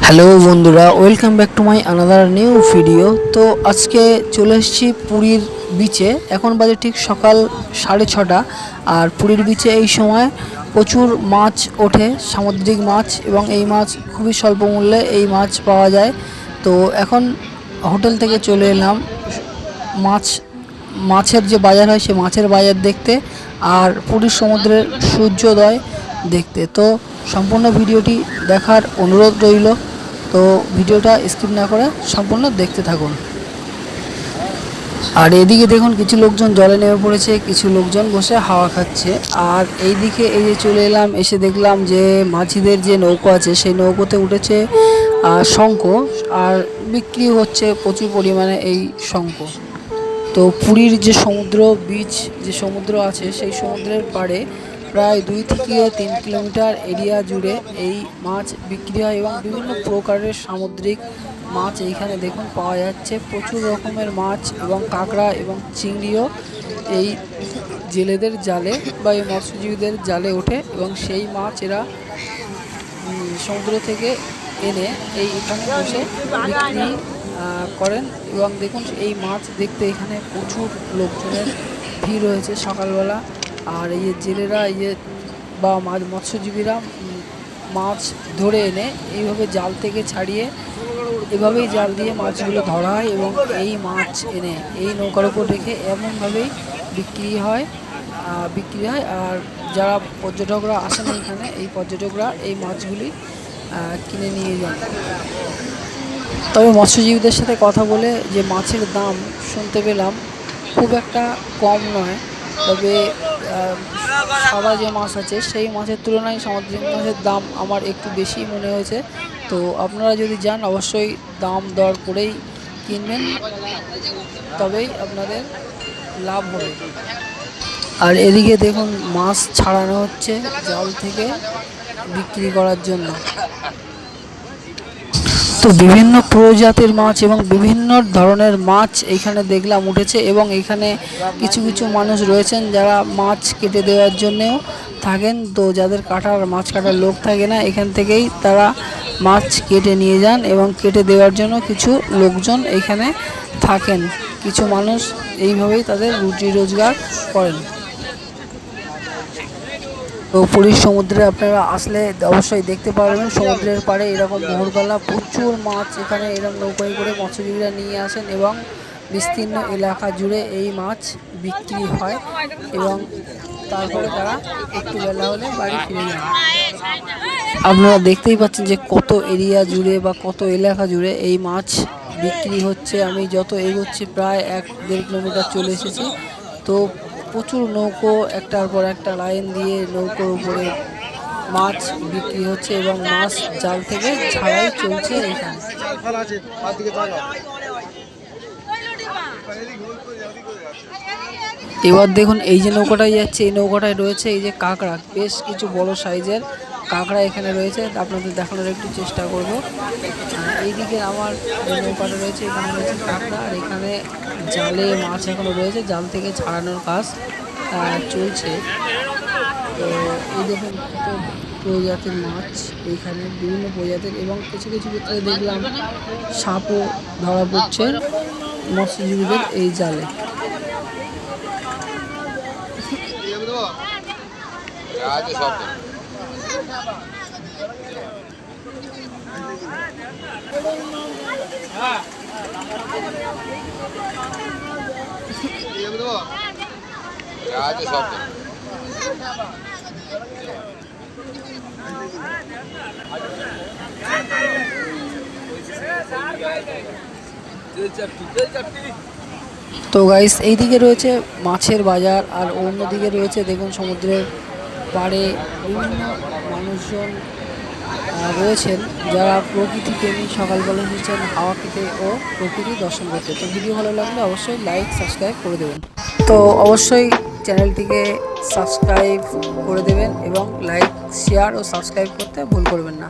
Hello বন্ধুরা, welcome back to my another new video. তো আজকে চলে এসেছি পুরীর বিচে। এখন বাজে ঠিক সকাল 6:30। আর পুরীর বিচে এই সময় প্রচুর মাছ ওঠে, সামুদ্রিক মাছ, এবং এই মাছ খুবই স্বল্প মূল্যে এই মাছ পাওয়া যায়। তো এখন হোটেল থেকে চলে এলাম মাছের যে বাজার হয় সে মাছের বাজার দেখতে, আর পুরীর সমুদ্রের সূর্যোদয় দেখতে। তো সম্পূর্ণ ভিডিওটি দেখার অনুরোধ রইল। তো ভিডিওটা স্কিপ না করে সম্পূর্ণ দেখতে থাকুন। আর এদিকে দেখুন, কিছু লোকজন জলে নেমে পড়েছে, কিছু লোকজন বসে হাওয়া খাচ্ছে। আর এইদিকে এই যে চলে এলাম, এসে দেখলাম যে মাঝিদের যে নৌকো আছে সেই নৌকোতে উঠেছে শঙ্খ, আর বিক্রি হচ্ছে প্রচুর পরিমাণে এই শঙ্খ। তো পুরীর যে সমুদ্র বিচ, যে সমুদ্র আছে সেই সমুদ্রের পাড়ে প্রায় 2 থেকে 3 কিলোমিটার এরিয়া জুড়ে এই মাছ বিক্রি হয়, এবং বিভিন্ন প্রকারের সামুদ্রিক মাছ এইখানে দেখুন পাওয়া যাচ্ছে। প্রচুর রকমের মাছ এবং কাঁকড়া এবং চিংড়িও এই জেলেদের জালে বা এই মৎস্যজীবীদের জালে ওঠে, এবং সেই মাছ এরা সমুদ্র থেকে এনে এখানে বসে বিক্রি করেন। এবং দেখুন, এই মাছ দেখতে এখানে প্রচুর লোকজনের ভিড় রয়েছে সকালবেলা। আর এই যে জেলেরা বা মৎস্যজীবীরা মাছ ধরে এনে এইভাবে জাল থেকে ছাড়িয়ে এভাবেই জাল দিয়ে মাছগুলো ধরা হয়, এবং এই মাছ এনে এই নৌকার উপর রেখে এমনভাবেই বিক্রি হয়। আর যারা পর্যটকরা আসেন এখানে, এই পর্যটকরা এই মাছগুলি কিনে নিয়ে যান। তবে মৎস্যজীবীদের সাথে কথা বলে যে মাছের দাম শুনতে পেলাম খুব একটা কম নয়। তবে সাদা যে মাছ আছে সেই মাছের তুলনায় সামুদ্রিক মাছের দাম আমার একটু বেশি মনে হয়েছে। তো আপনারা যদি যান অবশ্যই দাম দর করেই কিনবেন, তবেই আপনাদের লাভ হবে। আর এদিকে দেখুন, মাছ ছাড়ানো হচ্ছে জাল থেকে বিক্রি করার জন্য। তো বিভিন্ন প্রজাতির মাছ এবং বিভিন্ন ধরনের মাছ এইখানে দেখলাম উঠেছে, এবং এখানে কিছু কিছু মানুষ রয়েছেন যারা মাছ কেটে দেওয়ার জন্যেও থাকেন। তো যাদের মাছ কাটার লোক থাকে না, এখান থেকেই তারা মাছ কেটে নিয়ে যান, এবং কেটে দেওয়ার জন্য কিছু লোকজন এইখানে থাকেন। কিছু মানুষ এইভাবেই তাদের রুজি রোজগার করেন। তো পুরীর সমুদ্রে আপনারা আসলে অবশ্যই দেখতে পারবেন, সমুদ্রের পাড়ে এরকম ভোরবেলা প্রচুর মাছ এখানে এরকম নৌকায় করে মৎস্যজীবীরা নিয়ে আসেন, এবং বিস্তীর্ণ এলাকা জুড়ে এই মাছ বিক্রি হয়, এবং তারপরে তারা একটু বেলা হলে বাড়ি ফিরে যান। আপনারা দেখতেই পাচ্ছেন যে কত এরিয়া জুড়ে বা কত এলাকা জুড়ে এই মাছ বিক্রি হচ্ছে। আমি যত এগোচ্ছি প্রায় 1-1.5 কিলোমিটার চলে এসেছি। তো প্রচুর নৌকো একটার পর একটা লাইন দিয়ে নৌকোর উপরে মাছ বিক্রি হচ্ছে, এবং মাছ জাল থেকে ছাড়াই চলছে এখানে। এবার দেখুন, এই যে নৌকাটায় যাচ্ছে এই নৌকাটায় রয়েছে এই যে কাঁকড়া, বেশ কিছু বড় সাইজের কাঁকড়া এখানে রয়েছে। আপনাদের দেখানোর একটু চেষ্টা করব। এইদিকে আমার যে নৌকাটা রয়েছে এখানে রয়েছে কাঁকড়া, আর এখানে জালে মাছ এখনো রয়েছে, জাল থেকে ছাড়ানোর কাজ চলছে। তো এই দেখুন কত প্রজাতির মাছ এইখানে, বিভিন্ন প্রজাতির, এবং কিছু কিছু ক্ষেত্রে দেখলাম সাপও ধরা পড়ছে মৎস্যজীবীদের এই জালে। তো গাইস, এইদিকে রয়েছে মাছের বাজার, আর অন্যদিকে রয়েছে দেখুন সমুদ্রের পাড়ে বিভিন্ন মানুষজন রয়েছেন যারা প্রকৃতি প্রেমী, সকালবেলা এসেছেন হাওয়া খেতে ও প্রকৃতি দর্শন করতে। তো ভিডিও ভালো লাগলে অবশ্যই লাইক সাবস্ক্রাইব করে দেবেন। তো অবশ্যই চ্যানেলটিকে সাবস্ক্রাইব করে দেবেন, এবং লাইক শেয়ার ও সাবস্ক্রাইব করতে ভুল করবেন না।